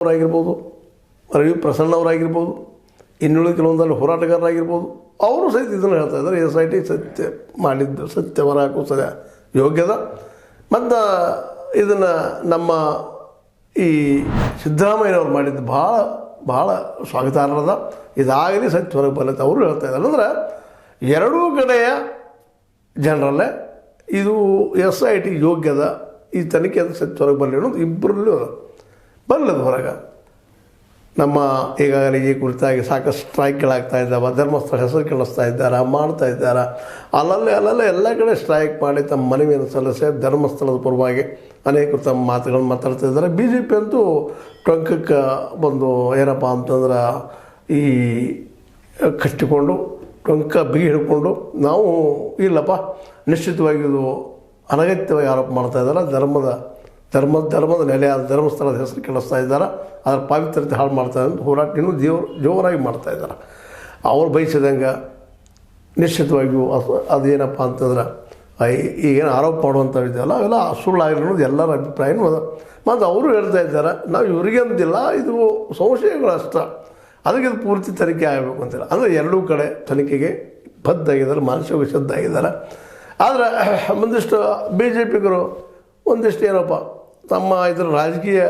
ಅವರಾಗಿರ್ಬೋದು, ರವಿ ಪ್ರಸನ್ನ ಅವರಾಗಿರ್ಬೋದು, ಇನ್ನುಳಿದ ಕೆಲವೊಂದಲ್ಲಿ ಹೋರಾಟಗಾರರಾಗಿರ್ಬೋದು, ಅವರು ಸಹಿತ ಇದನ್ನು ಹೇಳ್ತಾ ಇದ್ದಾರೆ. SIT ಸತ್ಯ ಮಾಡಿದ್ದು ಸತ್ಯ ಹೊರಹಾಕುವ ಸದ ಯೋಗ್ಯದ. ಮತ್ತು ಇದನ್ನು ನಮ್ಮ ಈ ಸಿದ್ದರಾಮಯ್ಯನವ್ರು ಮಾಡಿದ್ದು ಭಾಳ ಸ್ವಾಗತಾರ್ಹದ. ಇದಾಗಲಿ ಸತ್ಯ ಹೊರಗೆ ಬರತ್ತೆ ಅವರು ಹೇಳ್ತಾ ಇದ್ದಾರೆ. ಅಂದ್ರೆ ಎರಡೂ ಕಡೆಯ ಜನರಲ್ಲೇ ಇದು SIT ಯೋಗ್ಯದ, ಈ ತನಿಖೆ ಅದು ಸತ್ಯ ಹೊರಗೆ ಬರಲಿ ಅನ್ನೋದು ಇಬ್ಬರಲ್ಲೂ ಬರಲದು ಹೊರಗೆ. ನಮ್ಮ ಈಗಾಗಲೇ ಈ ಕುರಿತಾಗಿ ಸಾಕಷ್ಟು ಸ್ಟ್ರೈಕ್ಗಳಾಗ್ತಾ ಇದ್ದಾವೆ. ಧರ್ಮಸ್ಥಳ ಹೆಸರು ಕೆಡಿಸ್ತಾ ಇದ್ದಾರೆ, ಮಾಡ್ತಾ ಇದ್ದಾರೆ. ಅಲ್ಲಲ್ಲೇ ಎಲ್ಲ ಕಡೆ ಸ್ಟ್ರೈಕ್ ಮಾಡಿ ತಮ್ಮ ಮನವಿಯನ್ನು ಸಲ್ಲಿಸಿ ಧರ್ಮಸ್ಥಳದ ಪರವಾಗಿ ಅನೇಕರು ತಮ್ಮ ಮಾತುಗಳನ್ನು ಮಾತಾಡ್ತಾ ಇದ್ದಾರೆ. BJP ಅಂತೂ ಟೊಂಕಕ್ಕೆ ಬಂದು ಏನಪ್ಪ ಅಂತಂದ್ರೆ ಈ ಕಟ್ಟಿಕೊಂಡು ಟೊಂಕ ಬಿಗಿ ಹಿಡ್ಕೊಂಡು ನಾವು ಇಲ್ಲಪ್ಪ ನಿಶ್ಚಿತವಾಗಿ ಇದು ಅನಗತ್ಯವಾಗಿ ಆರೋಪ ಮಾಡ್ತಾ ಇದ್ದಾರೆ. ಧರ್ಮದ ನೆಲೆಯಾದ ಧರ್ಮಸ್ಥಳದ ಹೆಸರು ಕೆಡಿಸ್ತಾ ಇದ್ದಾರೆ, ಅದರ ಪಾವಿತ್ರ್ಯತೆ ಹಾಳು ಮಾಡ್ತಾ ಇದ್ದಾರೆ. ಹೋರಾಟ ಇನ್ನೂ ಜೋರಾಗಿ ಮಾಡ್ತಾ ಇದ್ದಾರೆ. ಅವ್ರು ಬಯಸಿದಂಗೆ ನಿಶ್ಚಿತವಾಗಿಯೂ ಅದೇನಪ್ಪ ಅಂತಂದ್ರೆ ಈಗೇನು ಆರೋಪ ಮಾಡುವಂಥವಿದೆಯಲ್ಲ ಅವೆಲ್ಲ ಸುಳ್ಳಾಗಿಲ್ಲ ಅನ್ನೋದು ಎಲ್ಲರ ಅಭಿಪ್ರಾಯನೂ ಅದ. ಮತ್ತು ಅವರು ಹೇಳ್ತಾ ಇದ್ದಾರೆ ನಾವು ಇವರಿಗಂದಿಲ್ಲ, ಇದು ಸಂಶಯಗಳು ಅಷ್ಟ, ಅದಕ್ಕೆ ಇದು ಪೂರ್ತಿ ತನಿಖೆ ಆಗಬೇಕು ಅಂತಿಲ್ಲ. ಅಂದರೆ ಎರಡೂ ಕಡೆ ತನಿಖೆಗೆ ಬದ್ಧಾಗಿದ್ದಾರೆ, ಮಾನಸಿಕವಾಗಿ ಸಿದ್ಧಾಗಿದ್ದಾರೆ. ಆದರೆ ಒಂದಿಷ್ಟು BJPಗರು ಒಂದಿಷ್ಟು ಏನಪ್ಪ ತಮ್ಮ ಇದರ ರಾಜಕೀಯ